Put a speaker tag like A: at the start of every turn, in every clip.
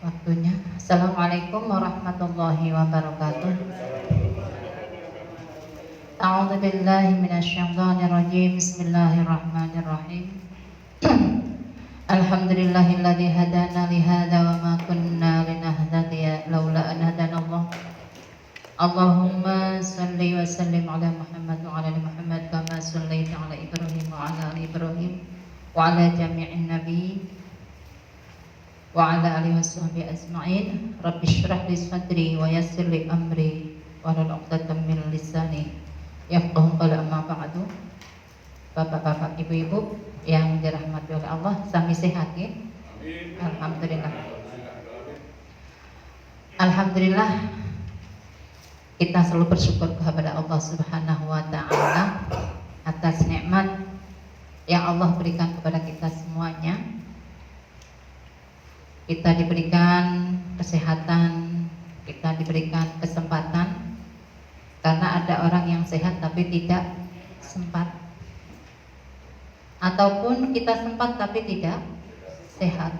A: waktunya. Assalamualaikum warahmatullahi wabarakatuh. A'udzu billahi minasyaitonir rajim. Bismillahirrahmanirrahim. Alhamdulillahilladzi hadana li hadza wa ma kunna linahtadiya laula an hadanallah. Allahumma shalli wa sallim ala Muhammad wa ala ali Muhammad kama shallaita ala Ibrahim wa ala ali Ibrahim wa ala jami'in nabi wa ala alihi washabbihi ajma'in. Rabbi shrah li sadri wa yassir li amri wahlul 'uqdatam min lisani yafqahu qawli. Amma ba'du. Bapak-bapak, ibu-ibu yang dirahmati oleh Allah, sami sehat ya? Alhamdulillah. Alhamdulillah, kita selalu bersyukur kepada Allah Subhanahu wa taala atas nikmat yang Allah berikan kepada kita semuanya. Kita diberikan kesehatan, kita diberikan kesempatan, karena ada orang yang sehat tapi tidak sempat, ataupun kita sempat tapi tidak sehat.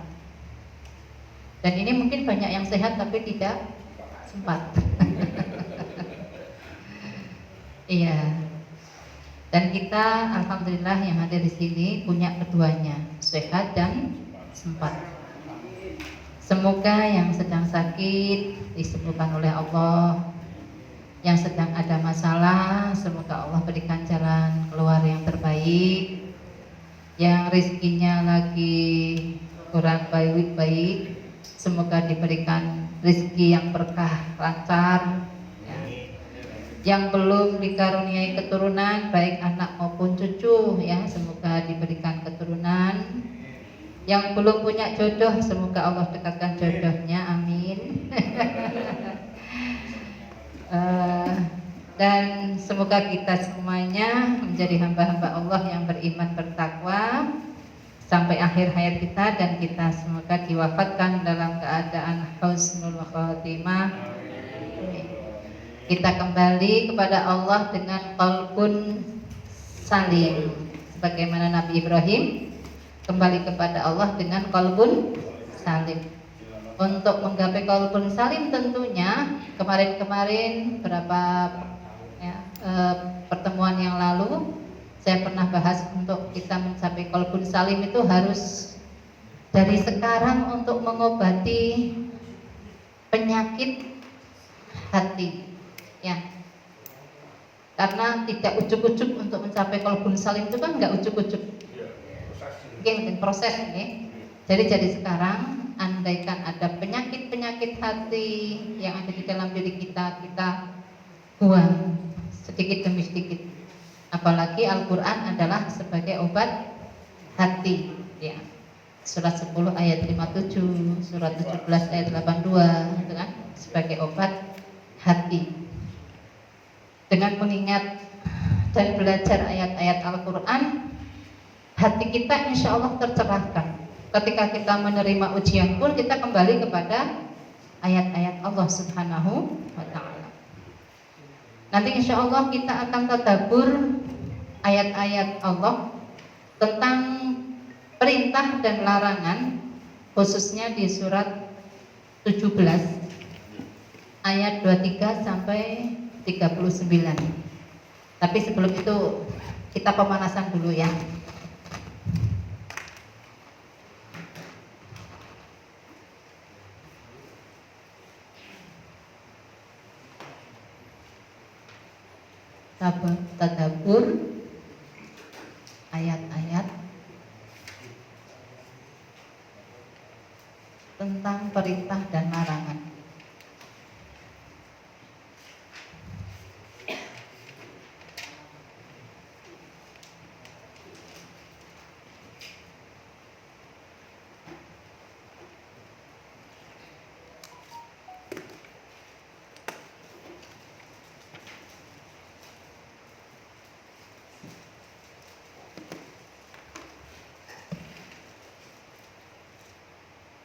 A: Dan ini mungkin banyak yang sehat tapi tidak sempat. Iya. Dan kita alhamdulillah yang ada di sini punya keduanya, sehat dan sempat. Semoga yang sedang sakit disembuhkan oleh Allah, yang sedang ada masalah semoga Allah berikan jalan keluar yang terbaik, yang rezekinya lagi kurang baik semoga diberikan rezeki yang berkah, lancar ya. Yang belum dikaruniai keturunan baik anak maupun cucu ya, semoga diberikan keturunan. Yang belum punya jodoh semoga Allah dekatkan jodohnya, amin. Dan semoga kita semuanya menjadi hamba-hamba Allah yang beriman bertakwa sampai akhir hayat kita, dan kita semoga diwafatkan dalam keadaan husnul khotimah. Kita kembali kepada Allah dengan qalbun salim, sebagaimana Nabi Ibrahim kembali kepada Allah dengan qalbun salim. Untuk menggapai qalbun salim tentunya kemarin berapa ya, pertemuan yang lalu saya pernah bahas, untuk kita mencapai qalbun salim itu harus dari sekarang untuk mengobati penyakit hati ya. Karena tidak ujuk-ujuk untuk mencapai qalbun salim itu kan nggak ujuk-ujuk. Mungkin proses ini. Jadi sekarang andaikan ada penyakit-penyakit hati yang ada di dalam diri kita, kita buang sedikit demi sedikit. Apalagi Al-Quran adalah sebagai obat hati ya. Surat 10 ayat 57, surat 17 ayat 82 gitu kan, sebagai obat hati. Dengan mengingat dan belajar ayat-ayat Al-Quran, hati kita insya Allah tercerahkan. Ketika kita menerima ujian pun kita kembali kepada ayat-ayat Allah Subhanahu wa ta'ala. Nanti insya Allah kita akan tadabbur ayat-ayat Allah tentang perintah dan larangan, khususnya di surat 17 ayat 23 sampai 39. Tapi sebelum itu kita pemanasan dulu ya. Tadabbur ayat-ayat tentang perintah dan larangan.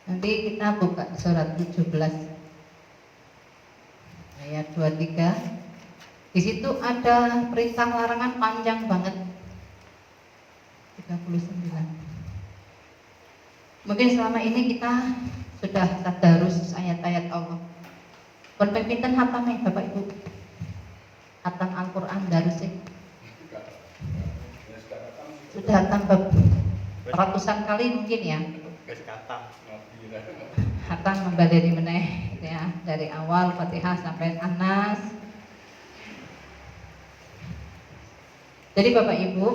A: Nanti kita buka surat 17 ayat 23. Di situ ada perintah larangan panjang banget, 39. Mungkin selama ini kita sudah tadarus ayat-ayat Allah. Pun pinten hatame Bapak Ibu? Hatam Al-Qur'an darusnya. Sudah tambah ratusan kali mungkin ya. Hatam membadani meneh ya, dari awal Fatihah sampai An-Nas. Jadi Bapak Ibu,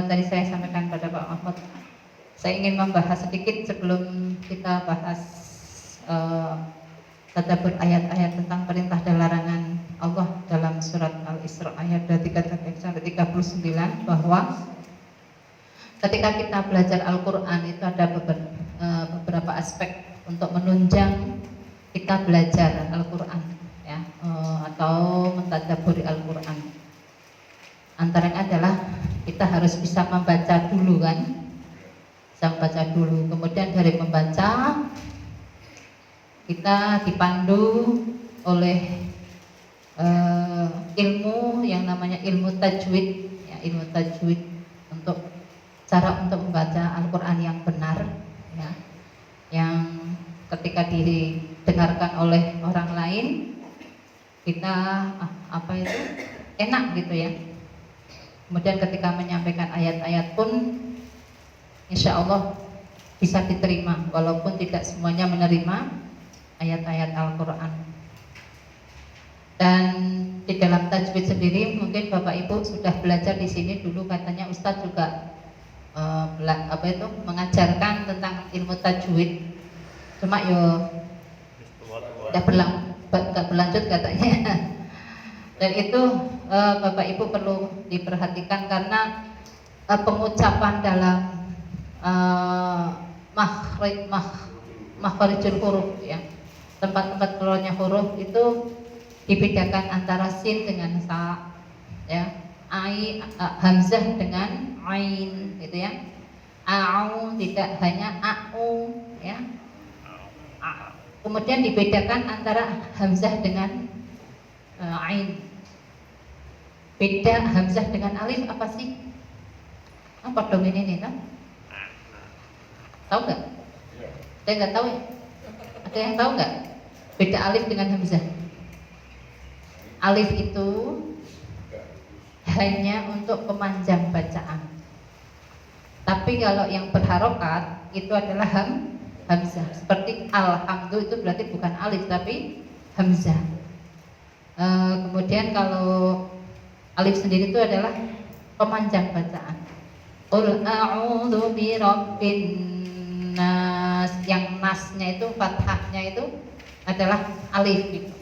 A: tadi saya sampaikan pada Pak Ahmad, saya ingin membahas sedikit sebelum kita bahas tadabbur ayat-ayat tentang perintah dan larangan Allah dalam surat Al-Isra ayat 33-39, bahwa ketika kita belajar Al-Quran itu ada beberapa aspek untuk menunjang kita belajar Al-Quran ya, atau mentadabburi Al-Quran. Antaranya adalah kita harus bisa membaca dulu kan, bisa membaca dulu. Kemudian dari membaca kita dipandu oleh ilmu yang namanya ilmu tajwid ya, ilmu tajwid untuk cara untuk membaca Al-Quran yang benar ya, yang ketika didengarkan oleh orang lain kita enak gitu ya. Kemudian ketika menyampaikan ayat-ayat pun insya Allah bisa diterima, walaupun tidak semuanya menerima ayat-ayat Al-Quran. Dan di dalam tajwid sendiri mungkin Bapak Ibu sudah belajar di sini dulu, katanya Ustadz juga mengajarkan tentang ilmu tajwid, cuma nggak berlanjut katanya. Dan itu Bapak Ibu perlu diperhatikan karena pengucapan dalam makhrijul huruf ya, tempat-tempat keluarnya huruf itu dibedakan antara sin dengan sa ya, hamzah dengan ain gitu ya. Au tidak hanya au ya. Kemudian dibedakan antara hamzah dengan ain. Beda hamzah dengan alif apa sih? Apa dong ini kan? Tahu nggak? Saya nggak tahu. Ada yang tahu nggak? Beda alif dengan hamzah. Alif itu hanya untuk pemanjang bacaan. Tapi kalau yang berharokat itu adalah hamzah. Seperti alhamdu itu berarti bukan alif tapi hamzah. Kemudian kalau alif sendiri itu adalah pemanjang bacaan. Qul a'udzu birabbin nas, yang nasnya itu fathahnya itu adalah alif gitu.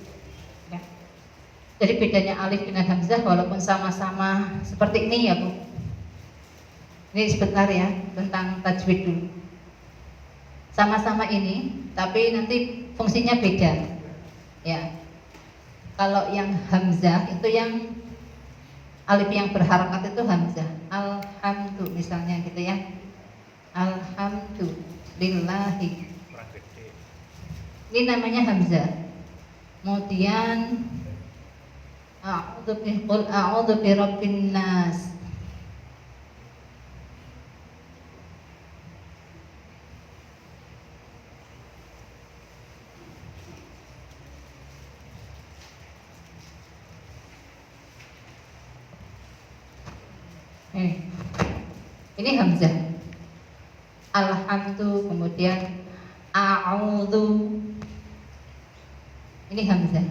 A: Ya. Jadi bedanya alif dengan hamzah walaupun sama-sama seperti ini ya Bu. Ini sebentar ya tentang tajwid dulu. Sama-sama ini, tapi nanti fungsinya beda. Ya. Kalau yang hamzah itu yang alif yang berharokat itu hamzah. Alhamdu misalnya gitu ya. Alhamdulillahi. Ini namanya hamzah. Kemudian a'udzu birabbin nas. Ini hamzah. Alhamdu, kemudian a'udzu. Ini hamzah.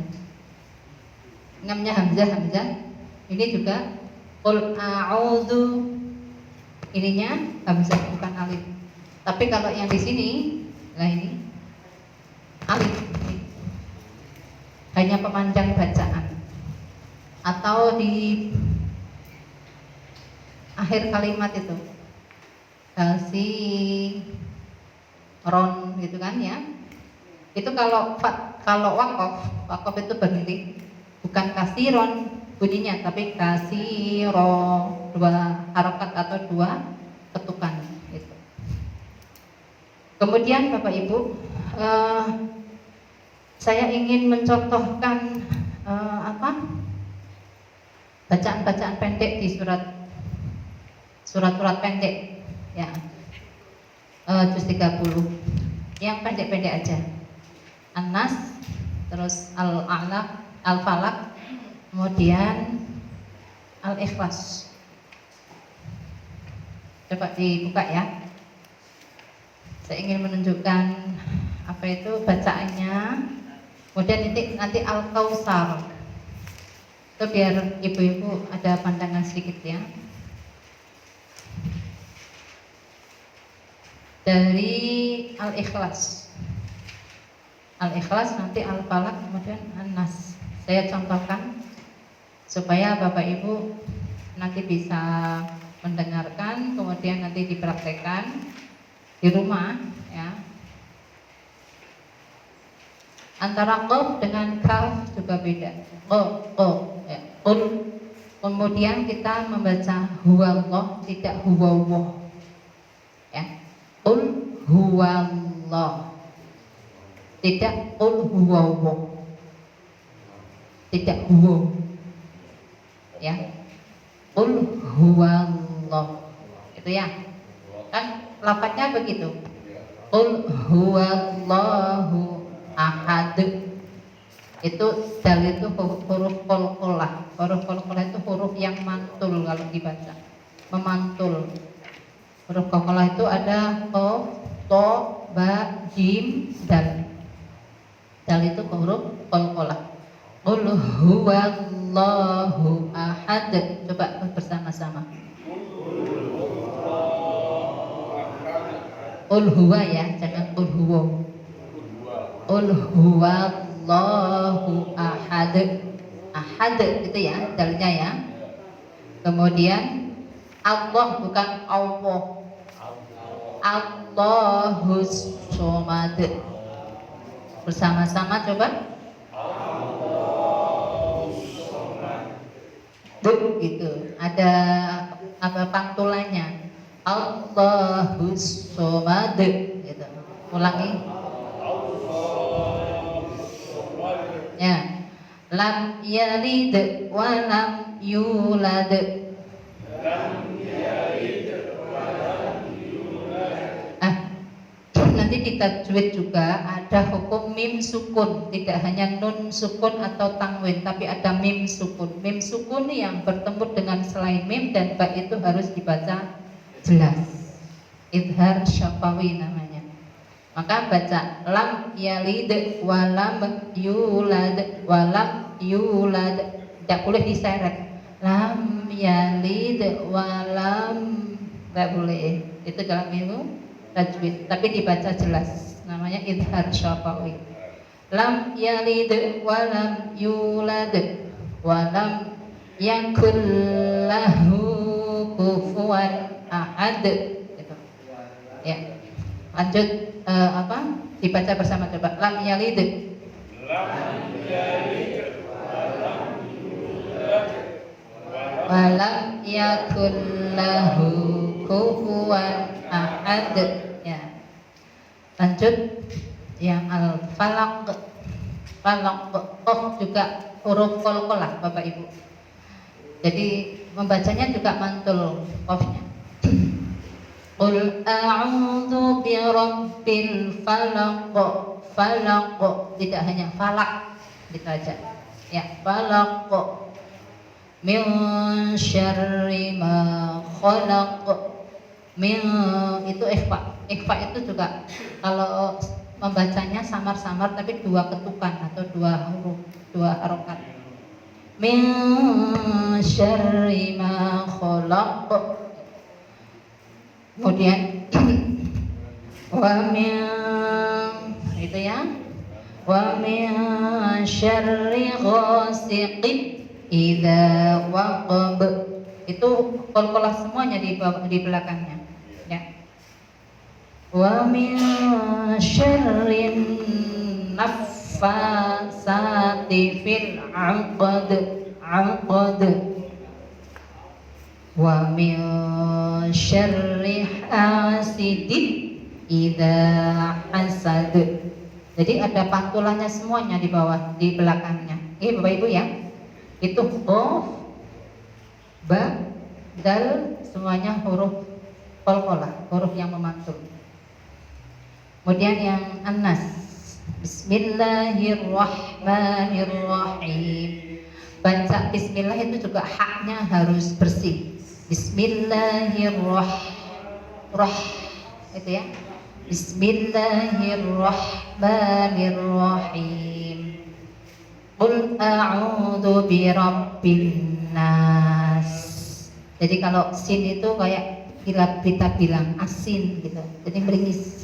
A: Namanya hamzah. Ini juga qul a'udzu. Ininya hamzah bukan alif. Tapi kalau yang di sini, nah ini alif. Hanya pemanjang bacaan. Atau di akhir kalimat itu ron gitu kan ya. Itu kalau wakaf itu berhenti, bukan kasiron bunyinya, tapi kasiro, dua harokat atau dua ketukan gitu. Kemudian Bapak Ibu, saya ingin mencontohkan bacaan-bacaan pendek di surat pendek ya, juz 30. yang pendek-pendek aja. An-Nas, terus Al-A'la, Al-Falaq, kemudian Al-Ikhlas. Coba dibuka ya. Saya ingin menunjukkan apa itu bacaannya. Kemudian nanti Al-Kautsar. Itu biar ibu-ibu ada pandangan sedikit ya. Dari Al-Ikhlas. Al-Ikhlas, nanti Al-Falaq, kemudian An-Nas. Saya contohkan supaya Bapak Ibu nanti bisa mendengarkan, kemudian nanti dipraktekkan di rumah ya. Antara qaf dengan kaf juga beda. Qaf ya. Kemudian kita membaca huwallah, tidak huwallah ya. Qul huwallah, tidak qul huwallah, tidak huwa ya. Qul huwallah, itu ya kan lafadznya begitu. Qul huwallahu ahad, itu dal itu huruf qalqalah. Huruf qalqalah itu huruf yang mantul kalau dibaca, memantul. Huruf qalqalah itu ada qaf, ta, ba, jim, dal. Dal itu huruf qalqalah. Qul huwallahu ahad. Coba bersama-sama. Qul huwa ya, jangan qul huwa. Qul huwallahu ahad. Ahad itu ya, dalnya ya. Kemudian Allah, bukan Allah. Allahus somad. Bersama-sama coba. Gitu. Ada apa pantulannya? Allahus somad gitu. Ulangi. Ya. Lam yalid wa lam yulad. Nanti di tajwid juga ada hukum mim sukun, tidak hanya nun sukun atau tanwin, tapi ada mim sukun. Mim sukun yang bertemu dengan selain mim dan ba itu harus dibaca jelas. Idhar syafawi namanya. Maka baca lam yalid walam yulad, walam yulad, tidak boleh diseret. Lam yalid walam, tidak boleh. Itu dalam ilmu tajwid, tapi dibaca jelas, namanya idhar syafawi. Lam yalid walam yulad walam yakul lahu kufuwan ahad gitu. Ya. Lanjut dibaca bersama coba. Lam yalid. Lam yalid walam yulad walam yakul lahu kufuwan ahad ya. Lanjut yang al-falaq. Falaq qaf juga huruf qalqalah Bapak Ibu. Jadi membacanya juga mantul qafnya. Qul a'udzu birabbil falaq. Falaq tidak hanya falak gitu aja. Ya, falaq min syarri ma khalaq. Min itu ikhfa. Ikhfa itu juga kalau membacanya samar-samar tapi dua ketukan atau dua huruf, dua harokat. Min syarri ma khalaq. Kemudian wa min itu ya. Wa min syarri ghasiqin idza waqab. Itu qalqalah semuanya di belakangnya ya. Wa min syarrin naffasati fil 'uqad. 'uqad. Wa min syarri hasidin idza hasad. Jadi ada pantulannya semuanya di bawah, di belakangnya. Bapak Ibu ya. Itu qaf, ba, dal, semuanya huruf qalqalah, huruf yang memantul. Kemudian yang An-Nas, Bismillahirrahmanirrahim. Baca Bismillah itu juga haknya harus bersih. Bismillahirrahmanirrahim, itu ya. Bismillahirrahmanirrahim. Qul a'udzu birabbin nas. Jadi kalau sin itu kayak kita bilang asin gitu. Jadi meringis.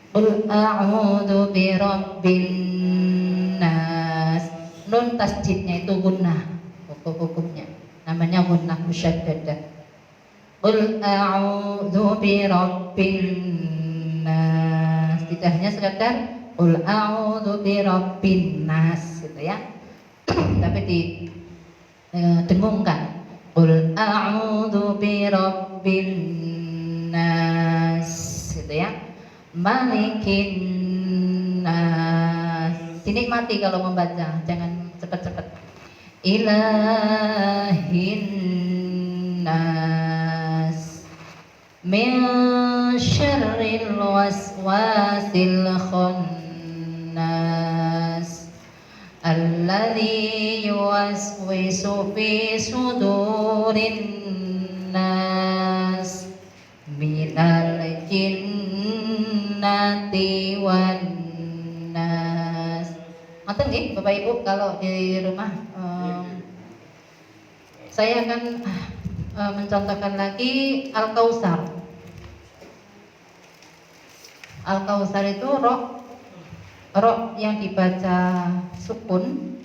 A: Qul a'udzu birabbin nas. Nun tasjidnya itu gunnah. Hukumnya namanya gunnah musyaddadah. Qul a'udzu birabbin nas. Tidak hanya sekedar qul a'udzu birabbin nas gitu ya. Tapi didengungkan. Qul a'udzu birabbin nas gitu ya. Malikin nas. Dinikmati kalau membaca, jangan cepat-cepat. Ilahin nas min syarril waswasil khannas alladzi yuwaswisu fi sudurin nas minal jinnati wan nas. Ngoten nggih Bapak Ibu, kalau di rumah saya akan mencontohkan lagi Al-Kautsar. Al-Kautsar itu roh yang dibaca sukun.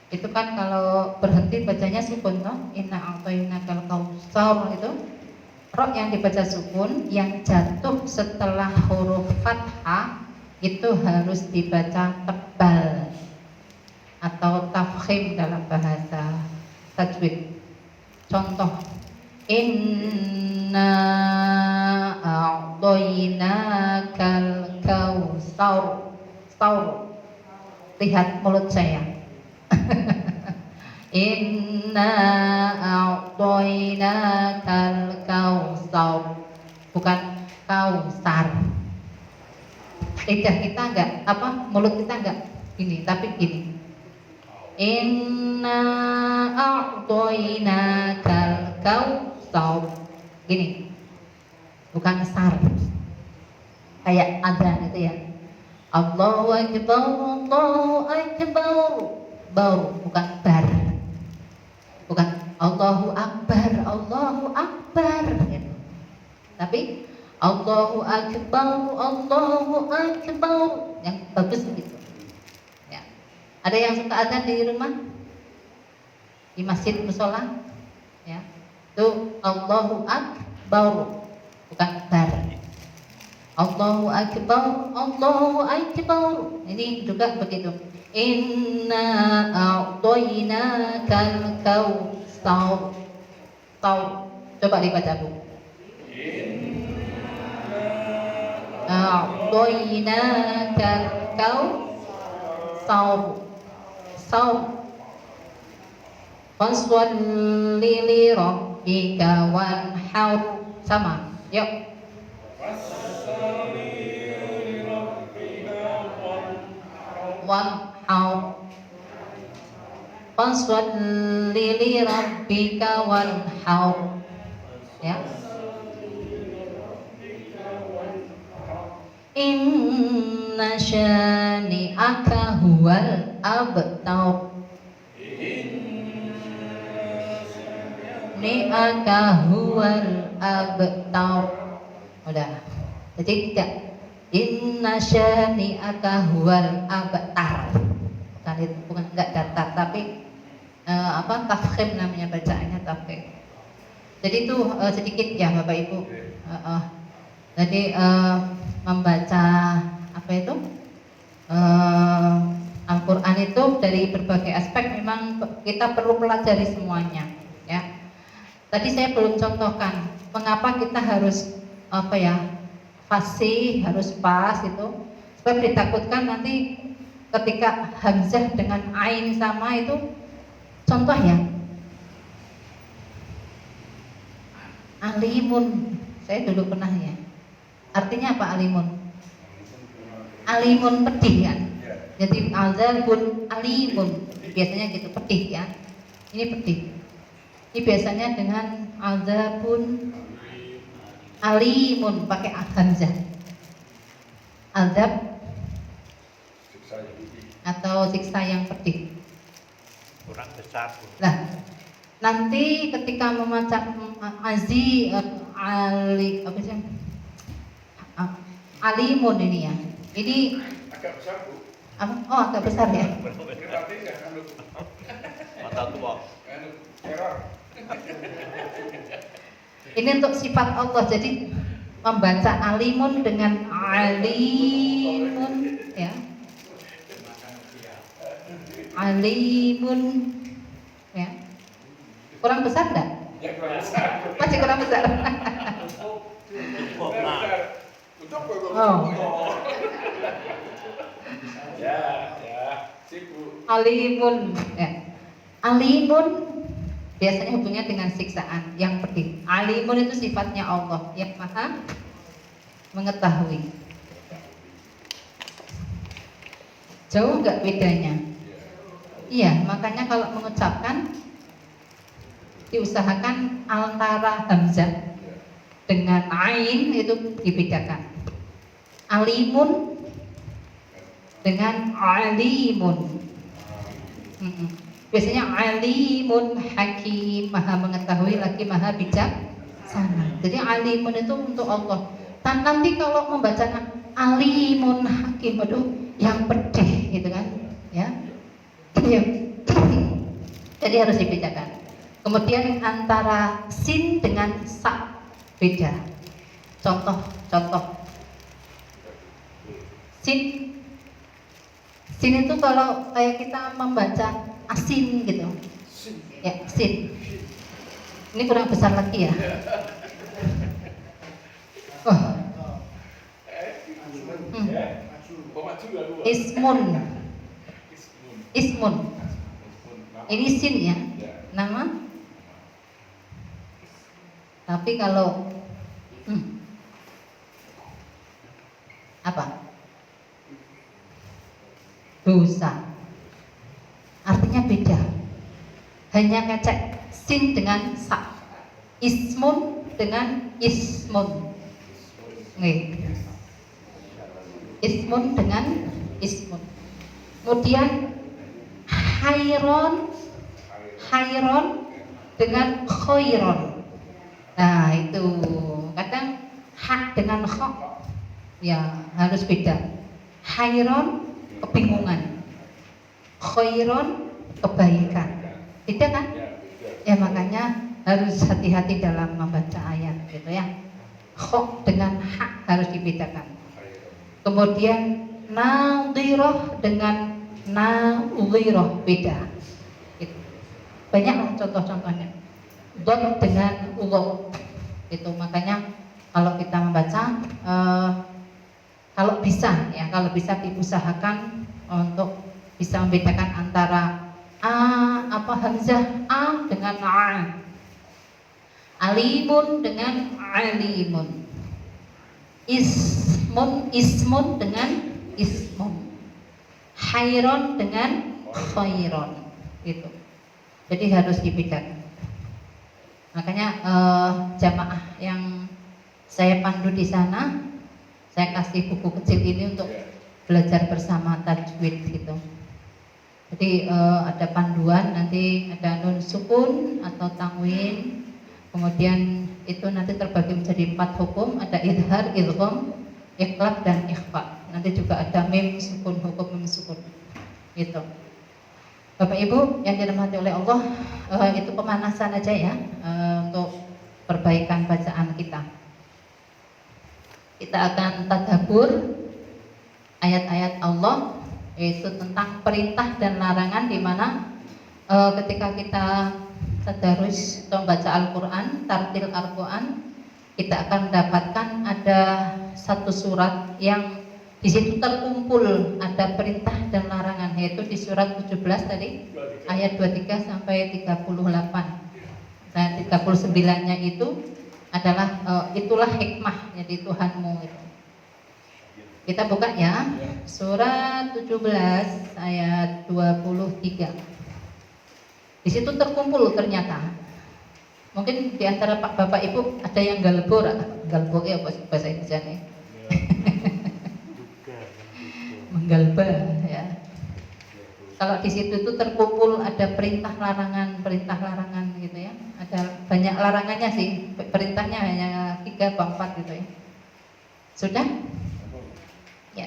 A: Itu kan kalau berhenti bacanya sukun toh. Inna a'tainakal kautsar itu roh yang dibaca sukun, yang jatuh setelah huruf fathah itu harus dibaca tebal atau tafkhim dalam bahasa tajwid. Contoh, inna a'tainakal kautsar. Lihat mulut saya. Inna a'tainakal kautsar, bukan kausar. Lidah kita enggak, mulut kita enggak gini, tapi gini. Inna a'tainakal kautsar, gini, bukan sar. Kayak adzan itu ya. Allahu akbar, Allahu akbar. Bau, bukan bar. Bukan Allahu akbar, Allahu akbar gitu. Tapi Allahu akbar, Allahu akbar, yang bagus begitu ya. Ada yang suka adzan di rumah, di masjid musola ya, itu Allahu akbar, bukan bar. Allahu akbar, Allahu akbar. Ini juga begitu. Inna a'tainakal kautsar. Coba dibaca Bu. A'tainakal kautsar. Fasholli li rabbika wanhar. Sama. Yuk. Wanhar. Fasholli li rabbika wanhar. Ya. Inna syani'aka huwal abtar. Ni'aka huwal abtar. Udah. Jadi tidak inna syani'aka huwal abtar. Bukan enggak datar, tapi tafkhim namanya, bacaannya tafkhim. Jadi itu sedikit ya Bapak Ibu. Jadi membaca Al-Quran itu dari berbagai aspek memang kita perlu pelajari semuanya ya. Tadi saya belum contohkan mengapa kita harus fasih, harus pas itu, sebab ditakutkan nanti ketika hamzah dengan ain sama itu, contoh ya, alimun, saya dulu pernah ya. Artinya apa alimun? alimun pedih kan. Jadi azabun alimun biasanya gitu, pedih ya. Ini pedih. Ini biasanya dengan azabun alimun pakai hamzah. Azab atau siksa yang pedih.
B: Kurang besar.
A: Nah, nanti ketika membaca ali apa sih? Alimun ini ya. Ini
C: agak besar, Bu.
A: apa? Oh, agak besar ya.
B: Mata tua.
C: Error.
A: Ini untuk sifat Allah. Jadi membaca alimun dengan alimun ya. Alimun ya. Kurang besar enggak?
C: Ya, kurang besar.
A: Masih kurang besar.
C: Oh. Ya, sibuk.
A: Alimun ya. Alimun biasanya hubungannya dengan siksaan yang pedih. Alimun itu sifatnya Allah yang maha mengetahui. Jauh nggak bedanya? Iya, makanya kalau mengucapkan diusahakan antara hamzah dengan ain itu dibedakan. Alimun dengan alimun. Biasanya alimun hakim, maha mengetahui lagi maha bijaksana. Jadi alimun itu untuk Allah. Dan nanti kalau membaca alimun hakim, aduh, yang pedih gitu kan, ya. Jadi harus dibedakan. Kemudian antara sin dengan sa beda. Contoh. Sin itu kalau kayak kita membaca asin gitu. Ya, sin. Ini kurang besar lagi ya. Oh. Ismun. Ini sin ya. Nama. Tapi kalau apa? Dosa. Artinya beda. Hanya ngecek sin dengan sa. Ismun dengan ismun. Nih. Ismun dengan ismun. Kemudian khairon dengan khairon. Nah, itu kadang hak dengan kha ya harus beda. Khairon kebingungan, khairon kebaikan. Beda kan? Ya makanya harus hati-hati dalam membaca ayat gitu ya. Kha dengan hak harus dibedakan. Kemudian nadhirah dengan nadhirah beda. Gitu. Banyaklah contoh-contohnya. Dot dengan ulog itu makanya kalau kita membaca kalau bisa diusahakan untuk bisa membedakan antara hamzah a dengan a, alimun dengan alimun, ismun dengan ismun, khairon dengan khairon gitu. Jadi harus dibedakan. Makanya jamaah yang saya pandu di sana, saya kasih buku kecil ini untuk belajar bersama tajwid gitu. Jadi ada panduan, nanti ada nun sukun atau tanwin, kemudian itu nanti terbagi menjadi 4 hukum, ada idhar, idgham, iqlab dan ikhfa. Nanti juga ada mim sukun, hukum mim sukun gitu. Bapak Ibu yang dirahmati oleh Allah, itu pemanasan aja ya untuk perbaikan bacaan kita. Kita akan tadabbur ayat-ayat Allah, yaitu tentang perintah dan larangan, di mana ketika kita tadarus atau membaca Al-Quran, tartil Al-Quran, kita akan mendapatkan ada satu surat yang di situ terkumpul ada perintah dan larangan, yaitu di surat 17 tadi ayat 23 sampai 38. Nah, 39-nya itu adalah itulah hikmah jadi Tuhanmu itu. Kita buka ya. Surat 17 ayat 23. Di situ terkumpul ternyata. Mungkin di antara Pak Bapak Ibu ada yang galbor, galbor ya bahasa Indonesia. Menggalba ya. Kalau di situ tuh terkumpul ada perintah larangan gitu ya. Ada banyak larangannya sih. Perintahnya hanya 3 atau 4 gitu ya. Sudah? Ya.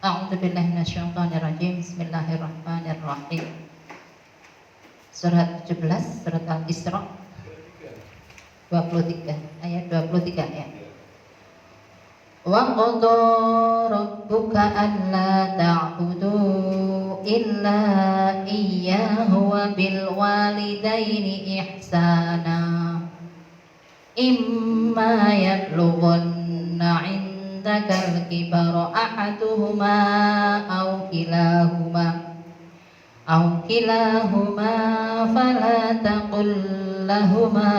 A: A'udzubillahi minasyaitonirrajim. Bismillahirrahmanirrahim. Surat 17, surat Al-Isra 23, ayat 23 ya. Wa qadha rabbuka alla ta'budu illa iyyahu wa bil walidaini ihsana imma yablughanna 'indaka al-kibara ahaduhuma aw kilahuma fala taqul lahuma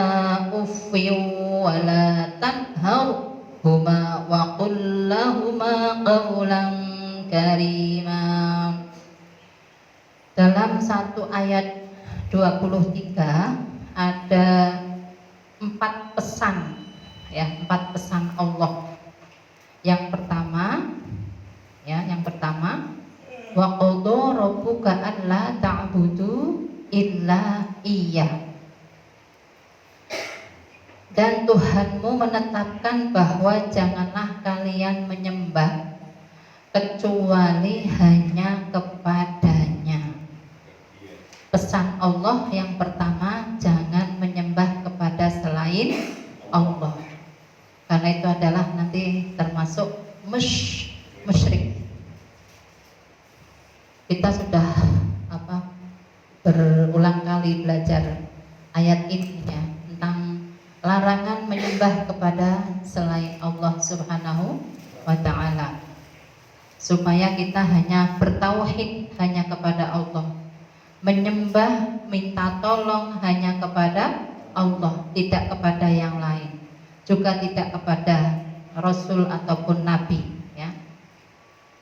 A: uffin wa la tanharhuma wa qul lahuma qawlan karima. Dalam satu ayat 23 ada 4 pesan ya, 4 pesan Allah. Yang pertama wa qadha rabbuka alla ta'budu illa iyyah. Dan Tuhanmu menetapkan bahwa janganlah kalian menyembah kecuali hanya kepadanya. Pesan Allah yang pertama, jangan menyembah kepada selain Allah. Karena itu adalah nanti termasuk musyrik. Kita sudah berulang kali belajar ayat ini ya, tentang larangan menyembah kepada selain Allah Subhanahu wa ta'ala, supaya kita hanya bertauhid hanya kepada Allah, menyembah minta tolong hanya kepada Allah, tidak kepada yang lain, juga tidak kepada Rasul ataupun Nabi ya.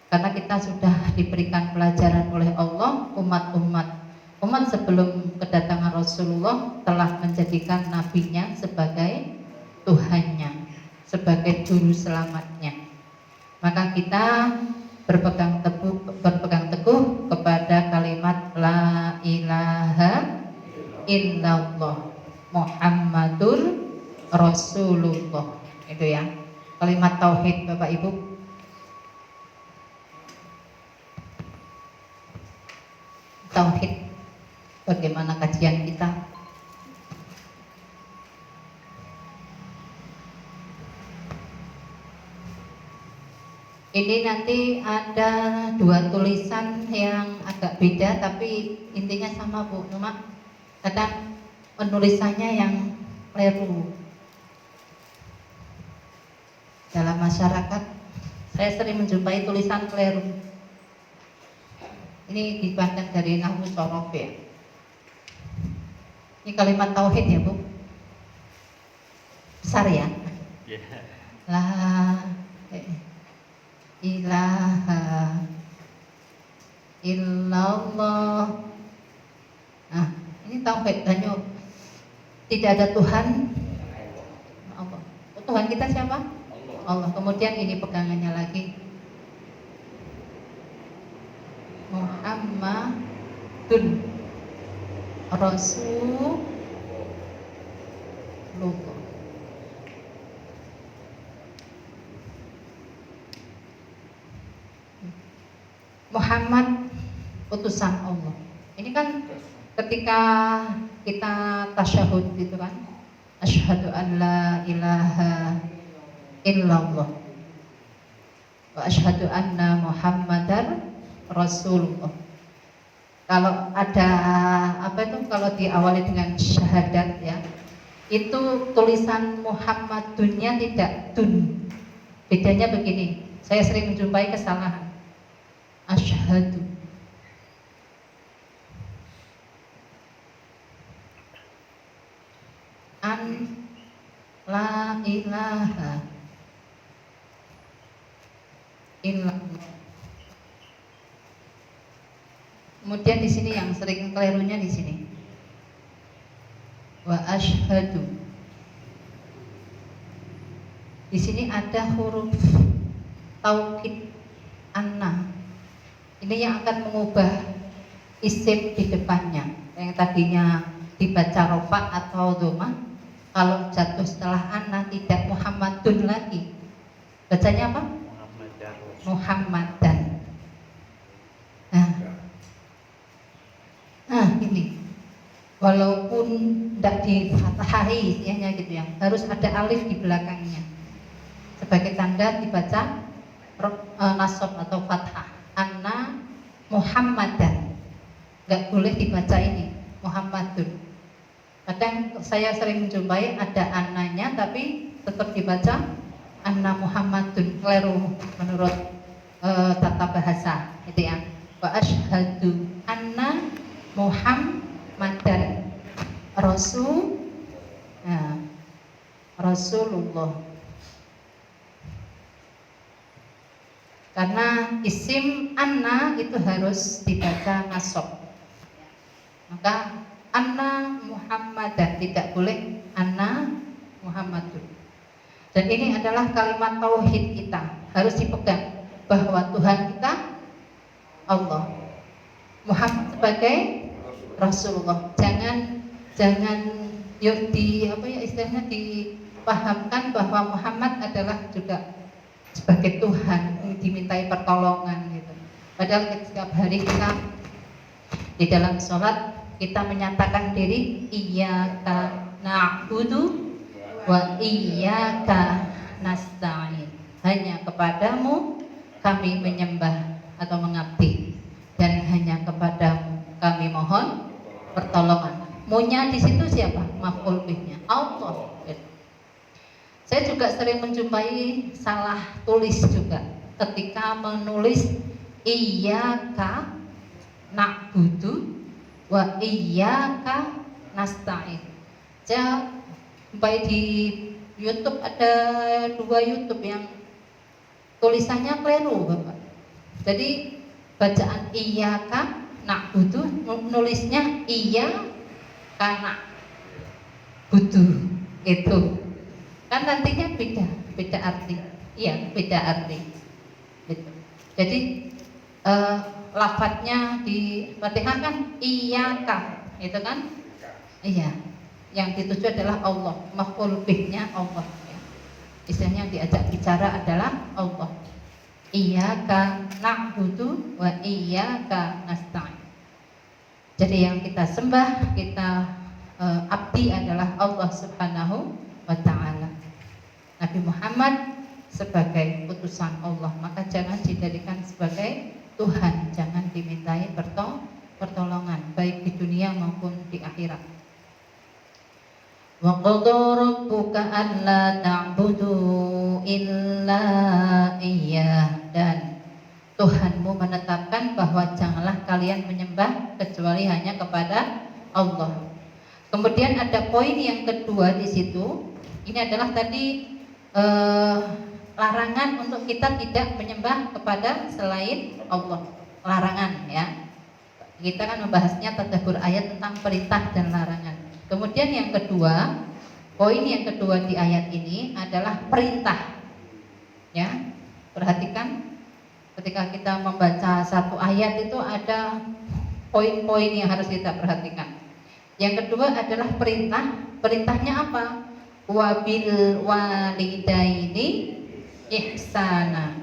A: Karena kita sudah diberikan pelajaran oleh Allah, umat sebelum kedatangan Rasulullah telah menjadikan nabinya sebagai Tuhannya, sebagai juru selamatnya. Maka kita berpegang teguh kepada kalimat la ilaha illallah Muhammadur Rasulullah. Itu ya, kalimat tauhid Bapak Ibu. Tauhid, bagaimana kajian kita? Ini nanti ada 2 tulisan yang agak beda, tapi intinya sama Bu, cuma kadang penulisannya yang keliru. Dalam masyarakat saya sering menjumpai tulisan keliru. Ini dipandang dari nahwu sorof ya. Ini kalimat tauhid ya Bu, besar ya. La ilaha illallah. Nah, ini tauhid, hanya tidak ada Tuhan. Allah. Tuhan kita siapa? Allah. Kemudian ini pegangannya lagi, Muhammadun Rasulullah. Muhammad utusan Allah. Ini kan ketika kita tasyahud gitu kan, asyhadu an la ilaha illallah wa asyhadu anna Muhammadar Rasulullah. Kalau ada kalau diawali dengan syahadat ya, itu tulisan Muhammadunnya tidak dun. Bedanya begini, saya sering menjumpai kesalahan. Asyhadu an la ilaha illallah. Kemudian di sini yang sering kelirunya di sini. Wa asyhadu. Di sini ada huruf taukid anna. Ini yang akan mengubah isim di depannya. Yang tadinya dibaca rofa atau dhamma, kalau jatuh setelah anna tidak Muhammadun lagi. Bacanya apa? Muhammadan. Nah ini walaupun tidak difathahi istilahnya gitu ya, harus ada alif di belakangnya sebagai tanda dibaca nasab atau fathah. Anna Muhammadan, nggak boleh dibaca ini Muhammadun. Kadang saya sering menjumpai ada annanya tapi tetap dibaca anna Muhammadun, keliru menurut tata bahasa gitu ya. Wa asyhadu anna Muhammadan Rasulullah. Karena isim anna itu harus dibaca nasab. Maka anna Muhammadan, tidak boleh anna Muhammadun. Dan ini adalah kalimat tauhid kita, harus dipegang bahwa Tuhan kita Allah, Muhammad sebagai Rasulullah. Jangan yuk istilahnya dipahamkan bahwa Muhammad adalah juga sebagai Tuhan dimintai pertolongan gitu. Padahal setiap hari kita di dalam sholat kita menyatakan diri iyyaka na'budu wa iyyaka nasta'in. Hanya kepadamu kami menyembah atau mengabdi, dan hanya kepadamu kami mohon pertolongan. Munya di situ siapa? Maf'ul bihnya Allah. Saya juga sering menjumpai salah tulis juga ketika menulis iyyaka na'budu wa iyyaka nasta'in. Saya jumpai di YouTube, ada 2 YouTube yang tulisannya keliru, Bapak. Jadi bacaan iyyaka na'budu nulisnya iya kana budu, itu kan nantinya beda arti. Iya, beda arti gitu. Jadi lafadznya di Fatihah kan iyyaka, itu kan iya, yang dituju adalah Allah, maf'ul bihnya Allah ya. Istilahnya diajak bicara adalah Allah. Iyyaka na'budu wa iyyaka nasta'in. Jadi yang kita sembah, kita abdi adalah Allah Subhanahu wa ta'ala. Nabi Muhammad sebagai utusan Allah, maka jangan dijadikan sebagai Tuhan, jangan dimintai pertolongan baik di dunia maupun di akhirat. Wa qadha rabbuka alla ta'budu illa iyyah, dan Tuhanmu menetapkan bahwa janganlah kalian menyembah kecuali hanya kepada Allah. Kemudian ada poin yang kedua di situ. Ini adalah tadi larangan untuk kita tidak menyembah kepada selain Allah. Larangan ya. Kita kan membahasnya tadabbur ayat tentang perintah dan larangan. Kemudian yang kedua, poin yang kedua di ayat ini adalah perintah. Ya, perhatikan ketika kita membaca satu ayat itu ada poin-poin yang harus kita perhatikan. Yang kedua adalah perintah. Perintahnya apa? Wabil walidaini ihsana,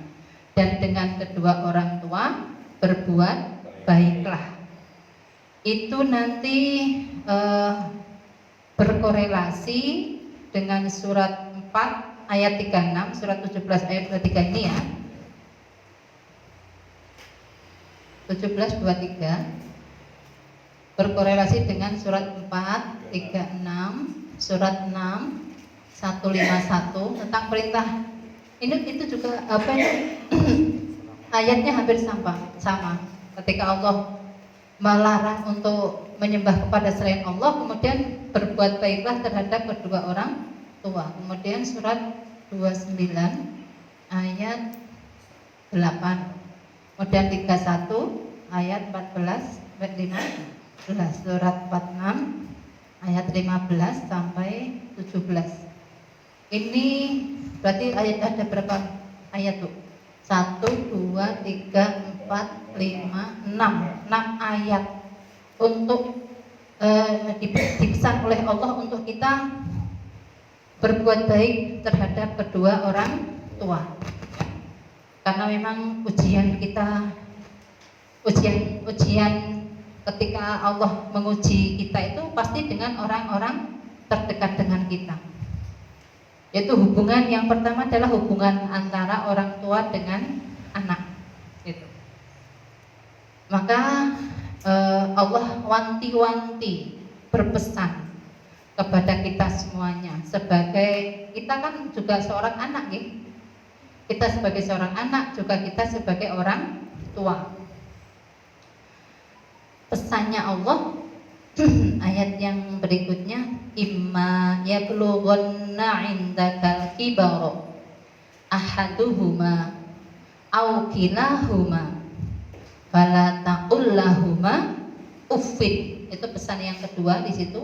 A: dan dengan kedua orang tua berbuat baiklah. Itu nanti berkorelasi dengan surat 4 ayat 36, surat 17 ayat 23 ini ya. 17:23 berkorelasi dengan surat 4, 36, surat 6, 151 tentang perintah. Itu juga ayatnya hampir sama. Ketika Allah melarang untuk menyembah kepada selain Allah, kemudian berbuat baiklah terhadap kedua orang tua. Kemudian surat 29 ayat Kemudian 31 ayat 14 sampai 15, surat 46 ayat 15 sampai 17. Ini berarti ayat ada berapa ayat tuh? 1, 2, 3, 4, 5, 6 ayat untuk dipesan oleh Allah untuk kita berbuat baik terhadap kedua orang tua. Karena memang ujian kita, ujian ketika Allah menguji kita itu pasti dengan orang-orang terdekat dengan kita. Yaitu hubungan yang pertama adalah hubungan antara orang tua dengan anak. Gitu. Maka Allah wanti-wanti berpesan kepada kita semuanya sebagai kita kan juga seorang anak ya. Kita sebagai seorang anak juga kita sebagai orang tua. Pesannya Allah ayat yang berikutnya, imma yablughanna 'indakal kibara ahaduhuma aw kilahuma fala taqul lahuma uffin. Itu pesan yang kedua di situ.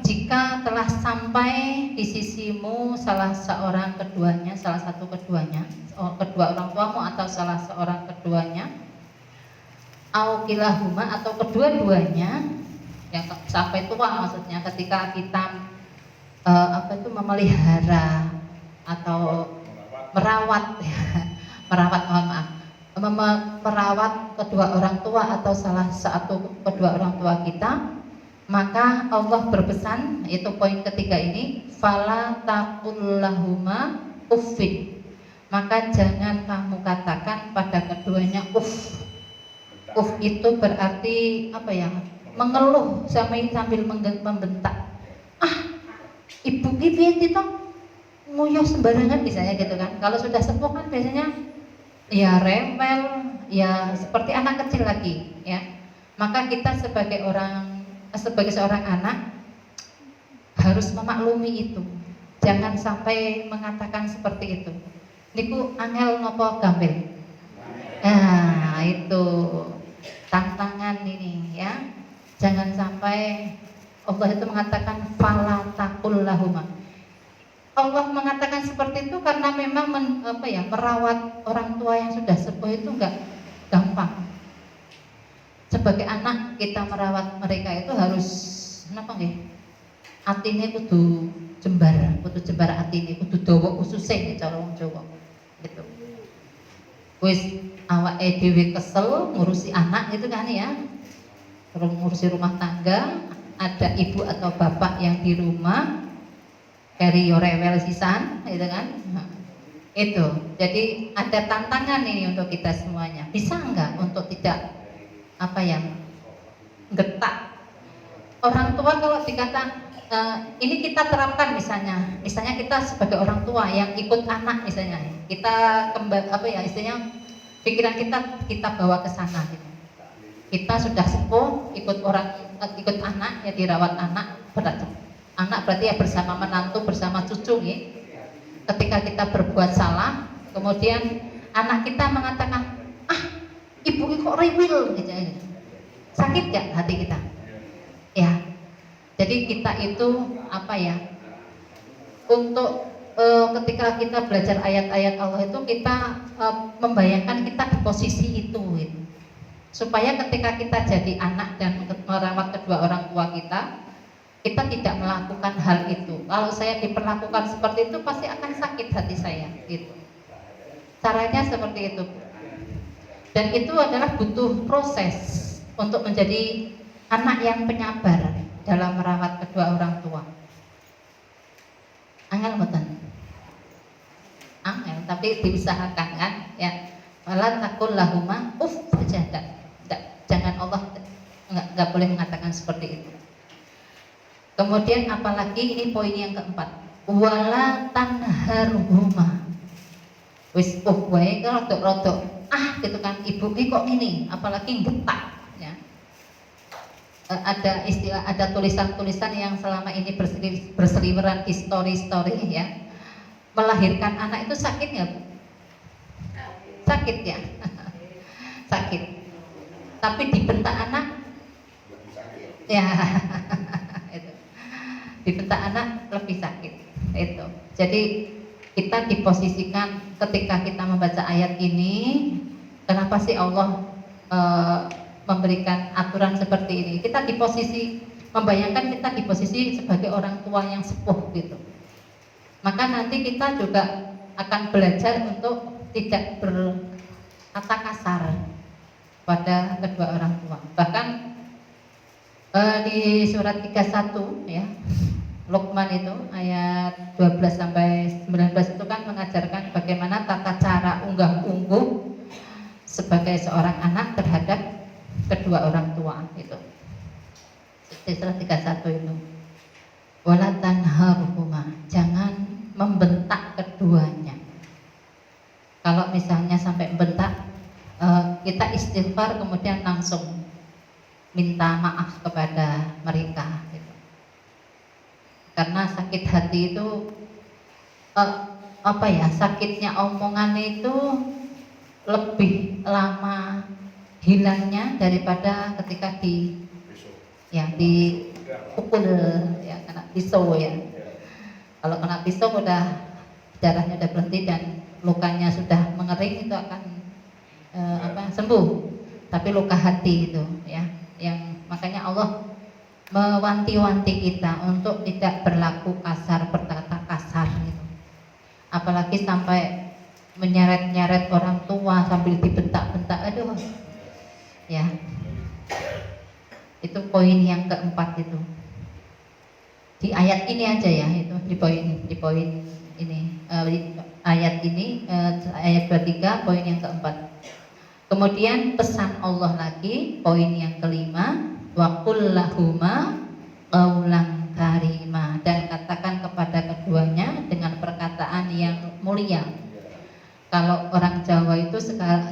A: Jika telah sampai di sisimu salah satu keduanya, kedua orang tuamu atau salah seorang keduanya, au kilahuma atau kedua-duanya, yang sampai tua maksudnya ketika kita memelihara atau merawat merawat kedua orang tua atau salah satu kedua orang tua kita, maka Allah berpesan, itu poin ketiga ini, fala taqul lahuma uffin, maka jangan kamu katakan pada keduanya uff. Uff itu berarti apa ya? Mengeluh sambil membentak. Ibu piye itu nguyuh sembarangan misalnya gitu kan. Kalau sudah sepuh kan biasanya ya rewel, ya seperti anak kecil lagi ya. Maka kita sebagai seorang anak harus memaklumi itu. Jangan sampai mengatakan seperti itu. Niku angel nopo gampil. Nah, itu tantangan ini ya. Jangan sampai Allah itu mengatakan fala taqul lahuma. Allah mengatakan seperti itu karena memang merawat orang tua yang sudah sepuh itu enggak gampang. Sebagai anak kita merawat mereka itu harus atine kudu jembar atine kudu dawa ususe nek cara wong Jawa. Gitu. Wis awake dhewe kesel ngurusi anak itu kan ya. Terus ngurusi rumah tangga, ada ibu atau bapak yang di rumah kari rewel sisan gitu kan. Itu. Jadi ada tantangan ini untuk kita semuanya. Bisa enggak untuk tidak getak. Orang tua kalau dikata ini kita terapkan misalnya kita sebagai orang tua yang ikut anak misalnya, kita istilahnya pikiran kita bawa ke sana gitu. Kita sudah sepuh ikut anak ya, dirawat anak berarti ya bersama menantu bersama cucu ya. Ketika kita berbuat salah kemudian anak kita mengatakan ibu kok riwil gitu. Sakit gak hati kita? Ya. Jadi kita itu untuk ketika kita belajar ayat-ayat Allah itu kita membayangkan kita di posisi itu gitu. Supaya ketika kita jadi anak dan merawat kedua orang tua kita tidak melakukan hal itu. Kalau saya diperlakukan seperti itu pasti akan sakit hati saya gitu. Caranya seperti itu. Dan itu adalah butuh proses untuk menjadi anak yang penyabar dalam merawat kedua orang tua. Angel mboten? Angel, tapi diusahakan kan ya. Wala taqul lahuma uff saja. Jangan Allah enggak boleh mengatakan seperti itu. Kemudian apalagi ini poin yang keempat, wala tanharhuma. Wis wae rodok gitu kan, ibu kok ini apalagi getak ya. Ada tulisan-tulisan yang selama ini berseliweran di story ya. melahirkan anak itu sakit nggak Bu? Sakit ya. Sakit. Tapi dibentak anak ya itu. Dibentak anak lebih sakit itu. Jadi kita diposisikan ketika kita membaca ayat ini, kenapa sih Allah memberikan aturan seperti ini? Kita di posisi, membayangkan kita di posisi sebagai orang tua yang sepuh gitu. Maka nanti kita juga akan belajar untuk tidak berkata kasar pada kedua orang tua. Bahkan di surat 31 ya, Luqman itu ayat 12 sampai 19 itu kan mengajarkan bagaimana tata cara unggah-ungguh sebagai seorang anak terhadap kedua orang tua itu. Di surat 31 itu, wala tanharhuma, jangan membentak keduanya. Kalau misalnya sampai membentak, kita istighfar kemudian langsung minta maaf kepada mereka gitu. Karena sakit hati itu sakitnya omongan itu lebih lama hilangnya daripada ketika dipukul ya, kena pisau ya. Kalau kena pisau udah darahnya udah berhenti dan lukanya sudah mengering, itu akan sembuh. Tapi luka hati itu ya, yang makanya Allah mewanti-wanti kita untuk tidak berlaku kasar, berkata kasar gitu. Apalagi sampai menyeret-nyeret orang tua sambil dibentak-bentak, aduh ya. Itu poin yang keempat itu. Di ayat ini aja ya, itu di poin ini, ayat ini, ayat 23 poin yang keempat. Kemudian pesan Allah lagi, poin yang kelima, wa qul lahuma qaulan karima, dan katakan kepada keduanya dengan perkataan yang mulia. Kalau orang Jawa itu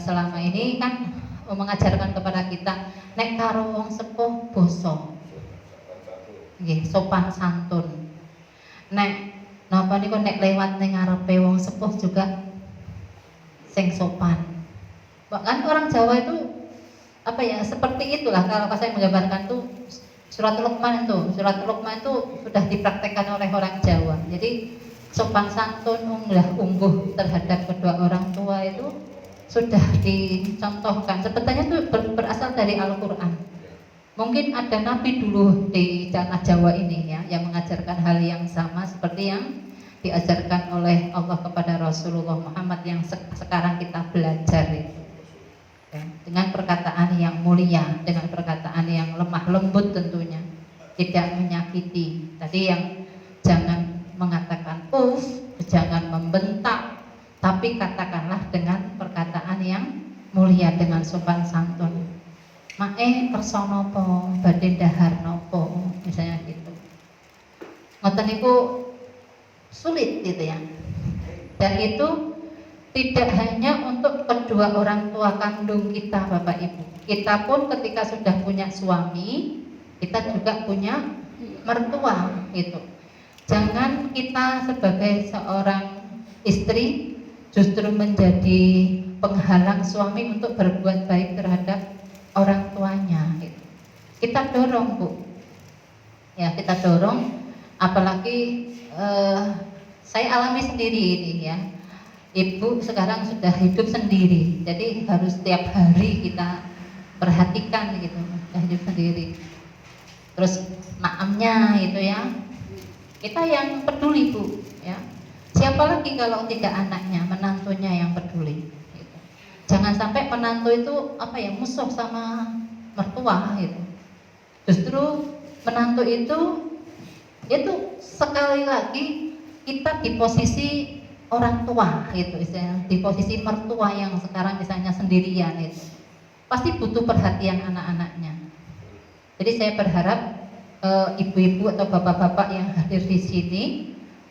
A: selama ini kan mengajarkan kepada kita, nek karo wong sepuh basa, nggih, sopan santun. Nek napa niku nek lewat ning ngarepe wong sepuh juga sing sopan. Bahkan orang Jawa itu seperti itulah. Kalau saya menggambarkan tuh surat Luqman itu sudah dipraktekkan oleh orang Jawa. Jadi sopan santun, unggah-ungguh terhadap kedua orang tua itu sudah dicontohkan. Sebetulnya itu berasal dari Al-Quran. Mungkin ada nabi dulu di tanah Jawa ini ya, yang mengajarkan hal yang sama seperti yang diajarkan oleh Allah kepada Rasulullah Muhammad yang sekarang kita belajar itu. Ya, dengan perkataan yang mulia, dengan perkataan yang lemah lembut tentunya, tidak menyakiti. Tadi yang jangan mengatakan jangan membentak, tapi katakanlah dengan perkataan yang mulia, dengan sopan santun. Mae kersa napa, badhe dahar napa, misalnya gitu. Ngoten niku sulit gitu ya. Dan itu tidak hanya untuk kedua orang tua kandung kita, Bapak Ibu. Kita pun ketika sudah punya suami, kita juga punya mertua gitu. Jangan kita sebagai seorang istri justru menjadi penghalang suami untuk berbuat baik terhadap orang tuanya gitu. Kita dorong, Bu. Ya, kita dorong, apalagi saya alami sendiri ini ya. Ibu sekarang sudah hidup sendiri, jadi harus setiap hari kita perhatikan gitu, sudah hidup sendiri. Terus maamnya itu ya, kita yang peduli, Bu ya. Siapa lagi kalau tidak anaknya, menantunya yang peduli gitu. Jangan sampai menantu itu musuh sama mertua gitu. Justru menantu itu sekali lagi kita di posisi orang tua gitu, istilahnya di posisi mertua yang sekarang misalnya sendirian itu pasti butuh perhatian anak-anaknya. Jadi saya berharap ibu-ibu atau bapak-bapak yang hadir di sini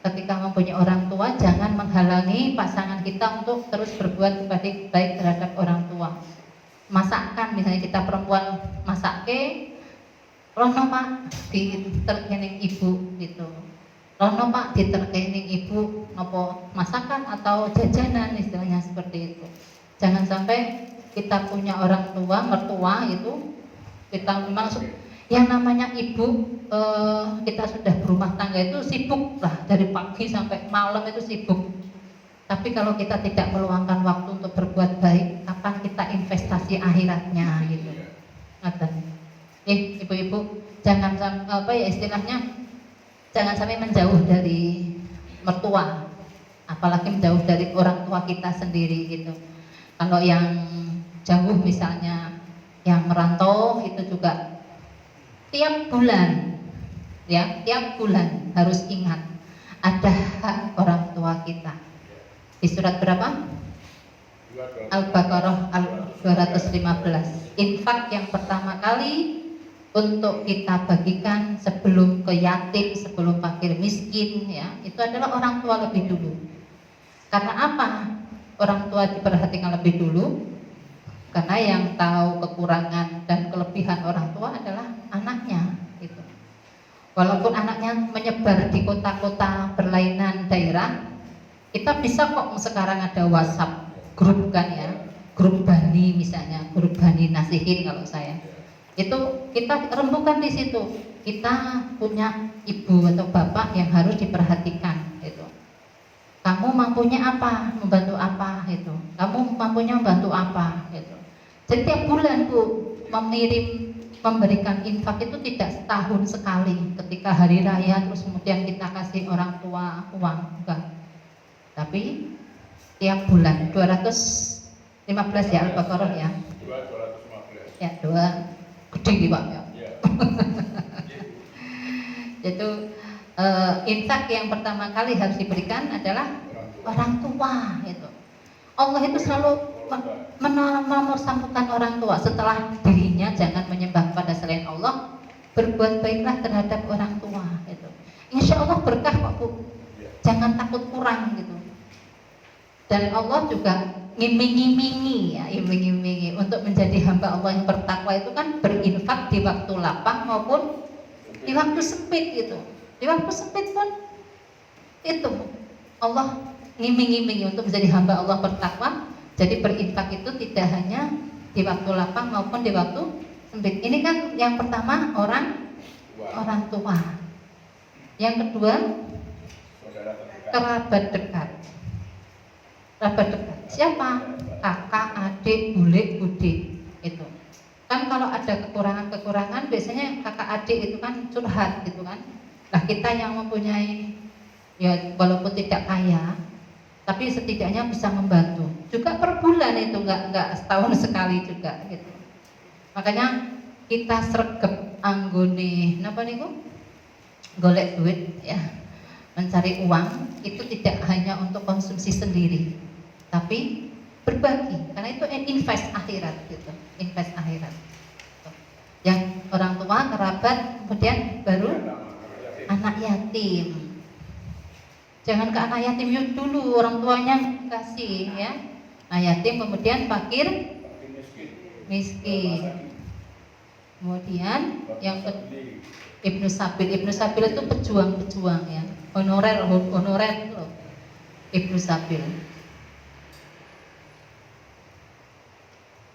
A: ketika mempunyai orang tua jangan menghalangi pasangan kita untuk terus berbuat baik terhadap orang tua. Masakan misalnya kita perempuan masake, rono Pak diterkening ibu gitu. Rono Pak diterkening ibu nopo masakan atau jajanan, istilahnya seperti itu. Jangan sampai kita punya orang tua, mertua itu kita memang yang namanya ibu, kita sudah berumah tangga itu sibuk lah, dari pagi sampai malam itu sibuk. Tapi kalau kita tidak meluangkan waktu untuk berbuat baik, kapan kita investasi akhiratnya gitu. Ibu-ibu jangan istilahnya jangan sampai menjauh dari mertua, apalagi menjauh dari orang tua kita sendiri gitu. Kalau yang jauh misalnya, yang merantau itu juga tiap bulan harus ingat ada hak orang tua kita. Di surat berapa? Al-Baqarah 215. Infak yang pertama kali untuk kita bagikan sebelum ke yatim, sebelum fakir miskin, ya, itu adalah orang tua lebih dulu. Karena apa? Orang tua diperhatikan lebih dulu, karena yang tahu kekurangan dan kelebihan orang tua adalah anaknya gitu. Walaupun anaknya menyebar di kota-kota berlainan daerah, kita bisa kok sekarang ada WhatsApp grup kan ya, grup Bani misalnya, grup Bani Nasihin kalau saya. Itu kita rembukan di situ. Kita punya ibu atau bapak yang harus diperhatikan gitu. Kamu mampunya apa, membantu apa gitu. Kamu mampunya membantu apa gitu. Jadi tiap bulan Bu memberikan infak itu tidak setahun sekali ketika hari raya terus kemudian kita kasih orang tua uang, enggak. Tapi tiap bulan 215 ya Al-Baqarah ya. 215. Ya, 2 gede nih Pak ya. Itu infak yang pertama kali harus diberikan adalah orang tua itu. Allah itu selalu menomorsatukan orang tua. Setelah dirinya jangan menyembah pada selain Allah, berbuat baiklah terhadap orang tua itu. Insya Allah berkah kok Bu. Jangan takut kurang gitu. Dan Allah juga ngiming-ngimingi ya, iming-imingi untuk menjadi hamba Allah yang bertakwa itu kan berinfak di waktu lapang maupun di waktu sempit gitu. Di waktu sempit pun itu Allah ngiming-imingi untuk menjadi hamba Allah bertakwa. Jadi berinfak itu tidak hanya di waktu lapang maupun di waktu sempit. Ini kan yang pertama orang tua. Yang kedua kerabat dekat. Kerabat dekat. Siapa? Kakak, adik, bule, bude. Itu. Kan kalau ada kekurangan biasanya kakak adik itu kan curhat gitu kan. Nah, kita yang mempunyai ya walaupun tidak kaya, tapi setidaknya bisa membantu. Juga per bulan itu enggak setahun sekali juga gitu. Makanya kita sregep anggone napa niku? Golek duit ya. Mencari uang itu tidak hanya untuk konsumsi sendiri, tapi berbagi, karena itu invest akhirat gitu, invest akhirat. Yang orang tua, kerabat, kemudian baru anak yatim. Jangan ke anak yatim yuk dulu, orang tuanya kasih ya. Anak yatim kemudian fakir, miskin. Kemudian yang Ibnu Sabil itu pejuang ya, honorer loh, Ibnu Sabil.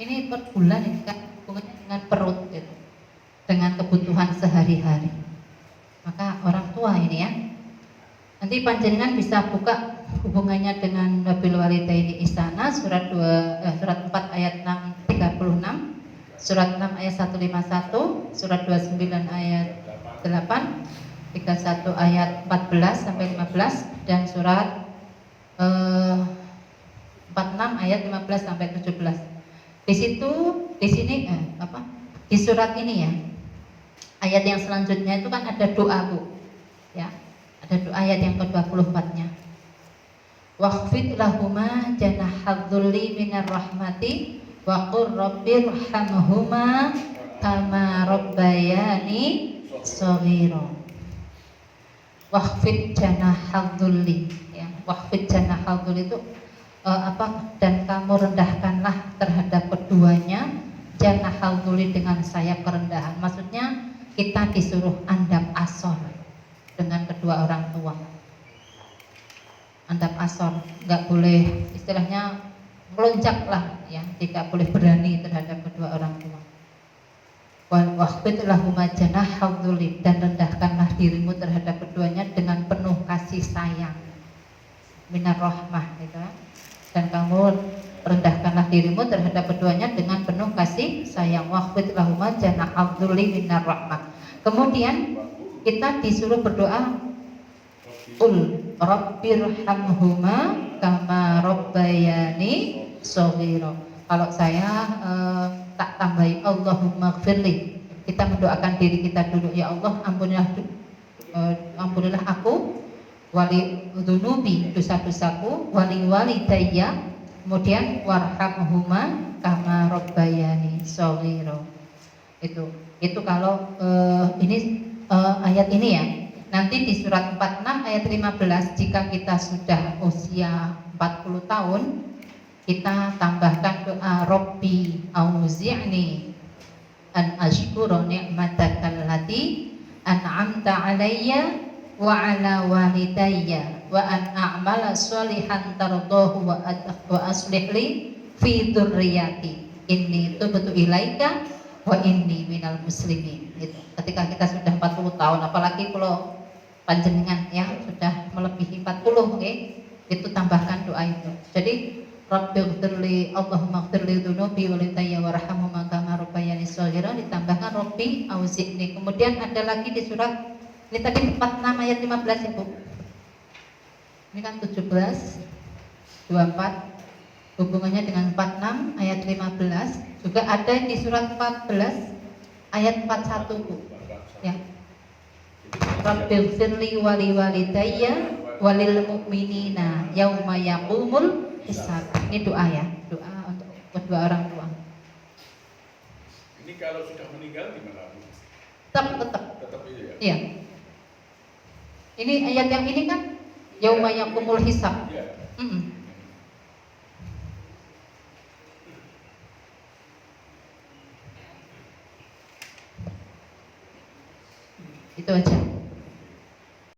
A: Ini per bulan ini kan hubungannya dengan perut gitu, dengan kebutuhan sehari-hari. Maka orang tua ini ya, nanti panjenengan bisa buka hubungannya dengan Wabil Walidaini Ihsana surat 4 ayat 36, surat 6 ayat 151, surat 29 ayat 8, 31 ayat 14 sampai 15, dan surat 46 ayat 15 sampai 17. Di sini di surat ini ya, ayat yang selanjutnya itu kan ada doa Bu ya, ada doa ayat yang ke-24-nya. Waqfid lahuma janahadzulli minar rahmati wa qur rabbirhamhuma kama rabbayani shaghira. Waqfid janahadzulli ya, waqfid janahadzulli itu dan kamu rendahkanlah terhadap keduanya janahadzulli dengan sayap kerendahan. Maksudnya kita disuruh andap asor dengan kedua orang tua. andap asor, nggak boleh istilahnya melonjak lah ya, tidak boleh berani terhadap kedua orang tua. Wahfid lahuma janahal dzulli, dan rendahkanlah dirimu terhadap keduanya dengan penuh kasih sayang, minar rahmah gitu. Dan kamu rendahkanlah dirimu terhadap keduanya dengan penuh kasih sayang. Wahfid lahuma janahal dzulli minar rahmah. Kemudian kita disuruh berdoa, Qul rabbirhamhuma kama rabbayani shaghira. Kalau saya tak tambahi Allahumma gfirli. Kita mendoakan diri kita dulu, ya Allah ampunilah aku, wali dzunubi, dosa-dosaku, wali walidayya, kemudian warhamhuma kama rabbayani shaghira. Itu kalau ini ayat ini ya. Nanti di surat 46 ayat 15, jika kita sudah usia 40 tahun, kita tambahkan doa Rabbi auzi'ni an ashkura ni'mataka allati an'amta alayya wa ala walidayya wa an a'mala sholihan tardahu wa aslih li fi dzurriyyati inni tubtu ilaika wa inni minal muslimin. Gitu. Ketika kita sudah 40 tahun, apalagi kalau panjenengan ya sudah melebihi 40, itu tambahkan doa itu. Jadi Rabbighfirli, Allahumma ighfirli dzunubi walidayya warhamhuma kama rabbayani shaghira, ditambahkan Rabbi auzi'ni. Kemudian ada lagi di surat ini tadi 46 ayat 15 Ibu. Ini kan 17 24 hubungannya dengan 46 ayat 15, juga ada di surat 14 ayat 41 Bu. Ya. Rabbighfirli wali walidayya walil mu'minina yauma yaqumul hisab. Ini doa ya, doa untuk kedua orang tua.
C: Ini kalau sudah meninggal gimana?
A: Tetap
C: itu ya.
A: Iya. Ini ayat yang ini kan yauma yaqumul hisab.
C: Iya.
A: Itu aja.